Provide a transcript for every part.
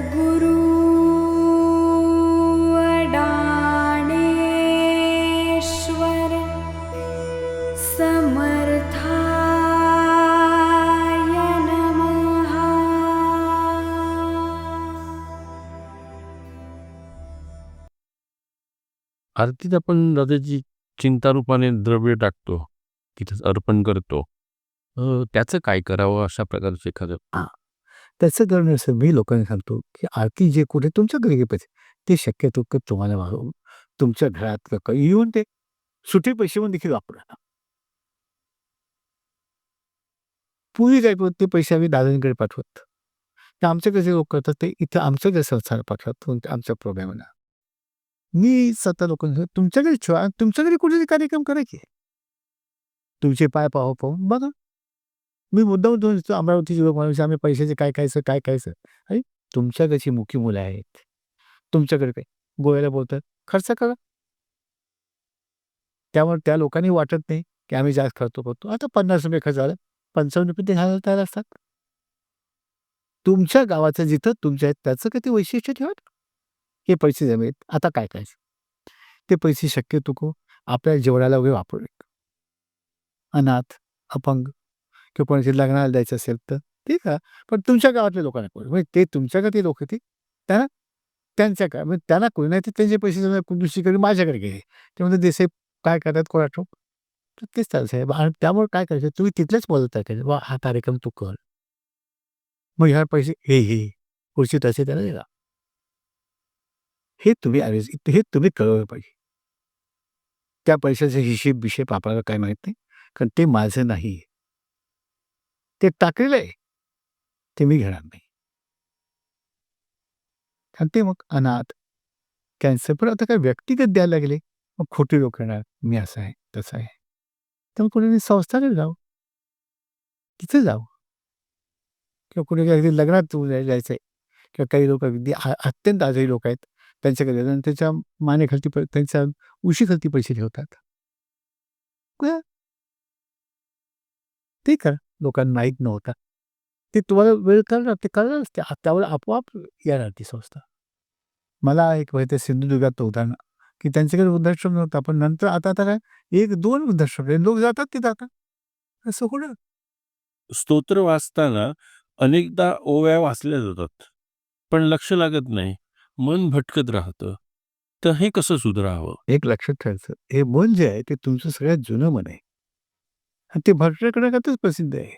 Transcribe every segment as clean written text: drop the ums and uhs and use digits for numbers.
सद्गुरु अडाणेश्वर समर्थाय नमः। आरतीत आपण दादाची चिंतारूपाने द्रव्य टाकतो, तिथेच अर्पण करतो. त्याचं काय करावं अशा प्रकारचं एखादं? त्याचं कारण असं मी लोकांना सांगतो, की आरती जे कुठे तुमच्या घरी पाहिजे ते शक्यतो तुम्हाला तुमच्या घरात येऊन ते सुटे पैसे पण देखील वापरा. पूर्वी काय करत ते पैसे आम्ही दादांकडे पाठवत. तर आमचे कसे लोक करतात ते इथं आमचं जे संसार पाठवत आमच्या प्रोग्रामला. मी स्वतः लोकांना तुमच्या घरी ठेवा, तुमच्या घरी कुठेतरी कार्यक्रम करायचे. तुमचे पाय पाहून बघा. मी मुद्दाम दोन अमरावतीचे लोक म्हणायचे आम्ही पैशाचे काय खायचं अरे तुमच्याकडची मुकी मुलं आहेत, तुमच्याकडे काय गोव्याला बोलतात, खर्च करा. त्यामुळे त्या लोकांनी वाटत नाही की आम्ही जास्त खर्च करतो. आता 50 रुपये खर्च झाला, 55 रुपये ते घालायला तयार असतात. तुमच्या गावाचं जिथं तुमच्या आहेत त्याचं किती वैशिष्ट्य ठेवा. हे पैसे जमेत. आता काय करायचं? ते पैसे शक्यतो आपल्या जेवणाला वगैरे वापरू. अनाथ, अपंग किंवा कोणाच्या लग्नाला द्यायचं असेल तर ठीक आहे, पण तुमच्या गावातल्या लोकांना करू. म्हणजे ते तुमच्याकडे ते लोक ते त्यांना त्यांच्या काय म्हणजे त्यांना करू नाही तर त्यांचे पैसे दुसरीकडे माझ्याकडे गेले ते म्हणजे देसाई काय करतात कोणा ठोक तर तेच चालू साहेब. आणि त्यामुळे काय करायचं तुम्ही तिथलेच बोलत आहे वा हा कार्यक्रम तू कर, मग ह्या पैसे हे पुढचे तसे त्याला दिला. हे तुम्ही हे तुम्ही कळवलं पाहिजे. त्या पैशाचा हिशेब आपल्याला काय माहित नाही, कारण ते माझं नाही, ते टाकलेलं आहे, ते मी घेणार नाही. आणि ते मग अनाथ, कॅन्सर, पण आता काय व्यक्तिगत द्यायला लागले मग खोटी लोक येणार मी असं आहे तसं आहे. त्यामुळे कोणी संस्थाने जाऊ, तिथे जाऊ, किंवा कुठे काही लग्नात जायचं आहे किंवा काही लोक अगदी अत्यंत आजारी लोक आहेत त्यांच्याकडे जाऊन त्याच्या मानेखालती त्यांच्या उशीखालती पैसे ठेवतात. ते करा. लोकांना माहीत नव्हता ते तुम्हाला वेळ करणार ते करणारच. ते त्यावर आपोआप येणार ती संस्था. मला एक माहिती आहे सिंधुदुर्गात उदाहरण की त्यांच्याकडे वृद्धाश्रम नव्हता, पण नंतर आता काय 1-2 वृद्धाश्रम लोक जातात ते जातात. असं होणार. स्तोत्र वाचताना अनेकदा ओव्या वाचल्या जातात, पण लक्ष लागत नाही, मन भटकत राहतं. तर हे कसं सुधारावं? एक लक्षात ठेवायचं, हे मन जे आहे ते तुमचं सगळ्यात जुनं मन आहे आणि ते भटकण्याकरताच प्रसिद्ध आहे.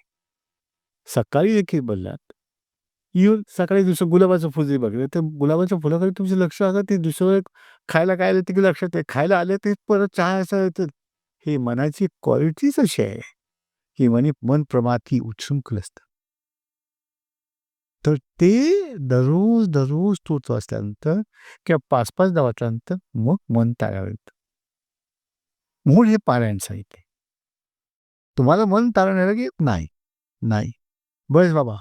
सकाळी देखील बोललात येऊन सकाळी दुसरं गुलाबाचं फुल जरी बघलं तर गुलाबाच्या फुलाकडे तुमचं लक्ष आलं ते दुसरं खायला काय आलं ते लक्षात आहे, खायला आले ते परत चहा असं येतं. ही मनाची क्वालिटीच अशी आहे की मन प्रमाथी उच्छृंखल असतं. तर ते दररोज स्तोत्र वाचल्यानंतर किंवा 5-5 वाचल्यानंतर मग मन ताळ्यावर येतं. म्हणून हे पारायण साहित्य. तुम्हाला मन ताळण्याला की नाही बस बाबा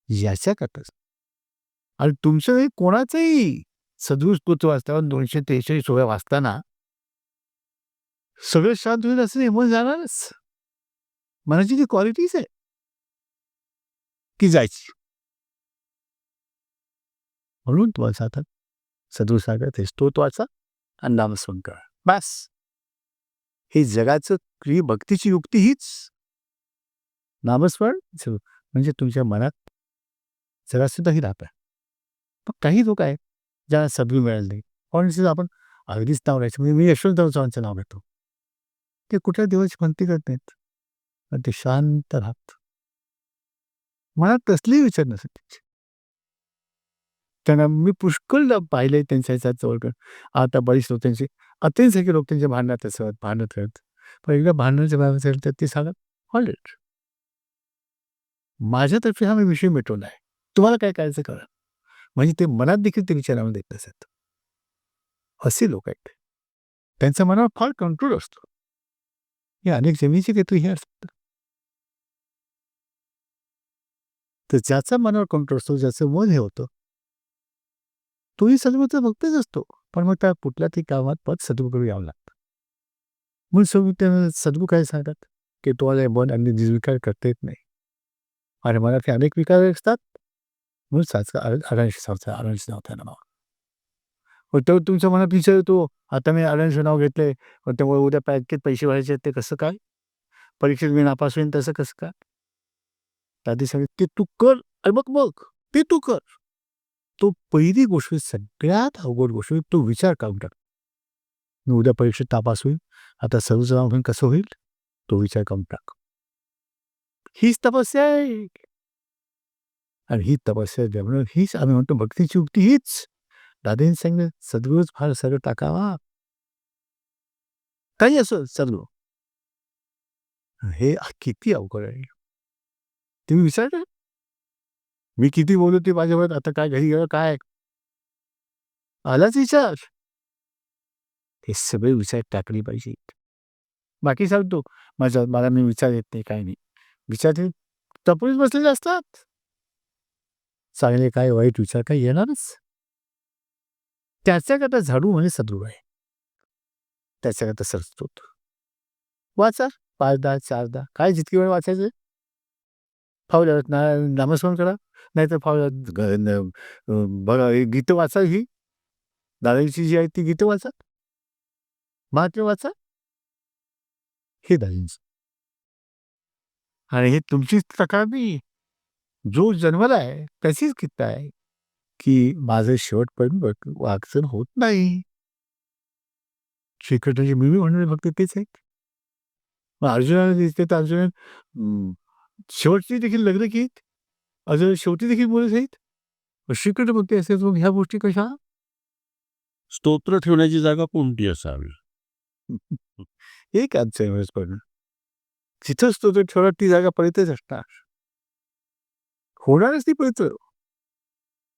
याच्या करताच. आणि तुमचं कोणाचंही सदृश स्तोत्र वाचताना 243 ओव्या वाचताना सगळं शांत होईल असं मन जाणारच. मनाची ती क्वालिटीच आहे की जायची. म्हणून तुम्हाला सांगतात सदृश सागर ते स्तोत्र वाचा आणि नामस्मरण करा. बस हे जगाचं भक्तीची युक्ती हीच. नामस्मरण म्हणजे तुमच्या मनात जरा सुद्धाही राहतं. पण काही लोक आहेत ज्यांना सद्गुरू मिळालं नाही. पण आपण अगदीच नाव घ्यायचं म्हणजे मी यशवंतराव चव्हाणांचं नाव घेतो. ते कुठल्या देवाची भक्ती करत नाहीत, पण ते शांत राहत. मनात कसलेही विचार नसत. त्यांना मी पुष्कळ पाहिले त्यांच्या ह्याच्यात जवळ. आता बरीच लोक त्यांचे अत्यंत लोक त्यांच्या भांडणात असत भांडत राहत. पण एकदा भांडणाच्या बाबत तर ते सांगत ऑलरेडी माझ्यातर्फे हा मी विषय मिटवला आहे, तुम्हाला काय करायचं करा. म्हणजे ते मनात देखील ते विचारामध्ये देत नसत. असे लोक आहेत, त्यांच्या मनावर फार कंट्रोल असतो. हे अनेक जमिनीचे काहीतरी हे असतात. तर ज्याचा मनावर कंट्रोल असतो, ज्याचं मन हे होतं, तोही सद्गुरूचा भक्तच असतो. पण मग त्या कुठल्या तरी कामात पद सद्गुरूकडे यावं लागतं. म्हणून सद्गुरू काय सांगतात की तुम्हाला मन अगदी निर्विकार करता येत नाही. आणि मनात अनेक विकार असतात म्हणून साचा अरणश नाव नमाः. मग तो तुमच्या मनात विचार येतो, आता मी अरणश नाव घेतलंय, पण त्यामुळे उद्या बँकेत पैसे भरायचे आहेत, ते कसं काय? परीक्षेत मी नापास होईन, तसं कसं काय? दादी सांगितलं, ते तू कर आणि मग बघ, ते तू कर. तो पहिली गोष्ट, सगळ्यात अवघड गोष्ट, तो विचार करून टाक. मी उद्या परीक्षेत नापास होईल, आता सर्वच नाव घेऊन कसं होईल, तो विचार करून टाक. हीच तपस्या आहे. आणि ही तपस्या जमणं, हीच आम्ही म्हणतो भक्तीची युक्ती हीच. दादांनी सांगितलं, सद्गुरूच फार सरळ टाकावा, काही असो सद्गुरू. हे किती अवघड आहे. तुम्ही विचारलं, मी किती बोलू ते माझ्यावर, आता काय घरी गेलं काय आलाच विचार. हे सगळे विचार टाकले पाहिजे. बाकी सांगतो मला मी विचार येत नाही, काय नाही. विचार टपूनच बसलेले असतात. चांगले काय वाईट विचार काय येणारच. त्याच्याकरता झाडू म्हणजे सद्गुरू आहे. त्याच्याकरता सरस्वत वाचा 5-10 4-10 काय जितकी वेळ वाचायचं. फावल्या नामस्मरण करा, नाहीतर फावल्या बघा गीतं वाचा. ही दादांची जी आहेत ती गीतं वाचा, महात्म्य वाचा. हे दादांचं. आणि हे तुमचीच तक्रार नाही, जो जन्मला आहे त्याचीच कित्ता आहे की माझं शेवटपर्यंत वागचण होत नाही. श्रीकृष्णाची मी म्हणणारे फक्त तेच आहेत. मग अर्जुनाला दिसते तर अर्जुन शेवटची देखील लग्न केलीत, अर्जुन शेवटी देखील बोलत आहेत. श्रीकृष्ण म्हणते असेल मग ह्या गोष्टी कशा. स्तोत्र ठेवण्याची जागा कोणती असावी? एक आमचं पण जिथं स्तोत्र ठेवणार ती जागा पवित्रच असणार, होणारच ती पवित्र.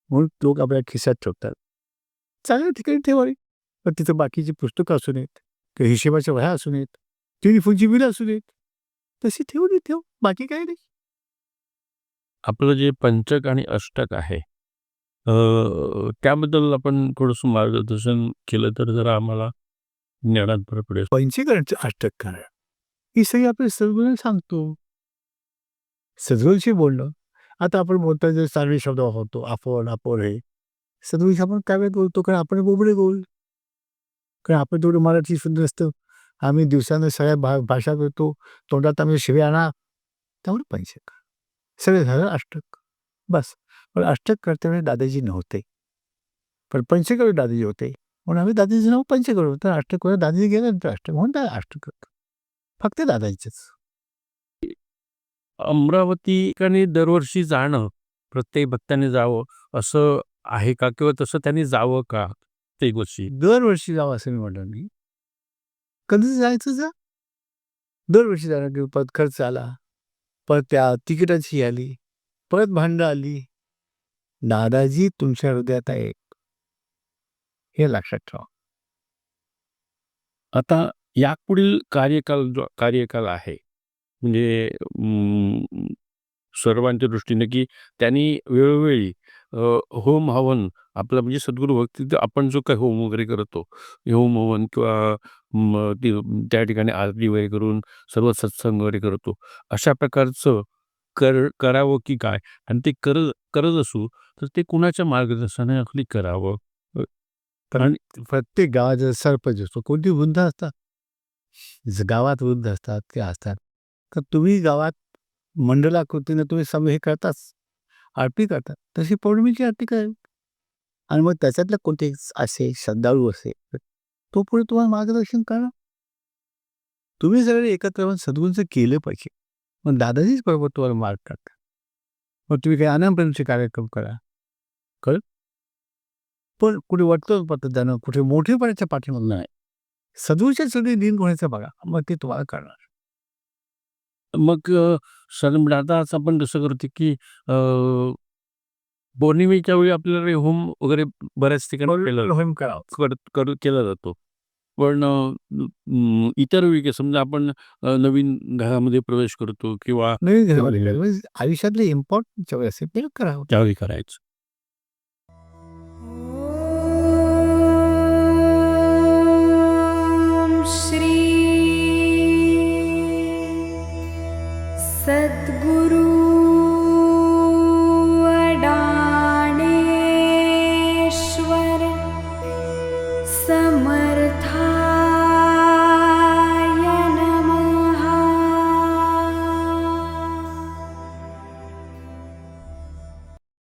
म्हणून लोक आपल्या खिशात ठेवतात. चांगल्या ठिकाणी ठेवावी, पण तिथं बाकीची पुस्तकं असू नयेत, किंवा हिशेबाच्या वह्या असू नयेत, टेलिफोनची बिलं असू नयेत. तशी ठेव, बाकी काही नाही. आपलं जे पंचक आणि अष्टक आहे, त्याबद्दल आपण थोडंसं मार्गदर्शन केलं तर जरा आम्हाला ज्ञानात भर पडेल. पंचीकरणचं अष्टक काय ही सगळी आपण सद्गुरूंना सांगतो. सद्गुरूंशी बोलणं. आता आपण बोलता जर सारवी शब्द वापरतो, आपण हे सद्गुरूंशी आपण काय वेळेत बोलतो, कारण आपण बोबडे बोल, कारण आपण तेवढं मराठी सुद्धा असतं. आम्ही दिवसानं सगळ्या भाषा करतो, तोंडात आम्ही शिव्या आणा. त्यामुळे पंचक सगळे झालं अष्टक बस. पण अष्टक करते दादाजी नव्हते, पण पंचकवी दादाजी होते, म्हणून आम्ही दादाजी नाव पंचकरू. तर अष्टक दादाजी गेल्यानंतर अष्टक म्हणून अष्टक करतो, फक्त दादाजीच. अमरावती ठिकाणी दरवर्षी जाणं प्रत्येक भक्ताने जावं असं आहे का, किंवा तसं त्यांनी जावं का? ते गोष्टी दरवर्षी जावं असं मी म्हणणार नाही. कधी जायचं जा, दरवर्षी जाणं की परत खर्च आला, परत त्या तिकिटाची आली, परत भांडणं आली. दादाजी तुमच्या हृदयात आहे, हे लक्षात ठेवा. आता यापुढील कार्यकाल आहे, म्हणजे सर्वांच्या दृष्टीने की त्यांनी वेळोवेळी होम हवन आपला, म्हणजे सद्गुरू भक्ती आपण जो काही होम वगैरे करतो, होम हवन किंवा त्या ठिकाणी आरती वगैरे करून सर्व सत्संग वगैरे करतो, अशा प्रकारचं करावं की काय, आणि ते करत असू तर ते कुणाच्या मार्गदर्शनाखाली करावं. आणि प्रत्येक गावात जर सरपंच असतो, कोणती वृद्ध असतात, गावात वृद्ध असतात ते असतात, तर तुम्ही गावात मंडलाकृतीनं तुम्ही सम हे करताच, आरती करतात, तशी पौर्णिमेची आरती करेल. आणि मग त्याच्यातलं कोणते असे श्रद्धाळू असेल तो पुढे तुम्हाला मार्गदर्शन करा. तुम्ही सगळे एकत्र येऊन सद्गुरूंचं केलं पाहिजे, मग दादाजीच बरोबर तुम्हाला मार्ग करतात. मग तुम्ही काही आनंदपर्यंतचे कार्यक्रम करा, कळत. पण कुठे वाटतं पद्धत जाणं, कुठे मोठेपणाच्या पाठीमागं नाही, सद्गुरूच्या सगळे दिन होण्याचं बघा, मग ते तुम्हाला करणार. मग आता आपण कसं करतो की पौर्णिमेच्या वेळी आपल्याला होम वगैरे बऱ्याच ठिकाणी होम करावं. केला जातो, पण इतर वेळी समजा आपण नवीन घरामध्ये प्रवेश करतो किंवा नाही, आयुष्यातले इम्पॉर्टंट जेवढे असेल ते करावं. त्यावेळी करायचं.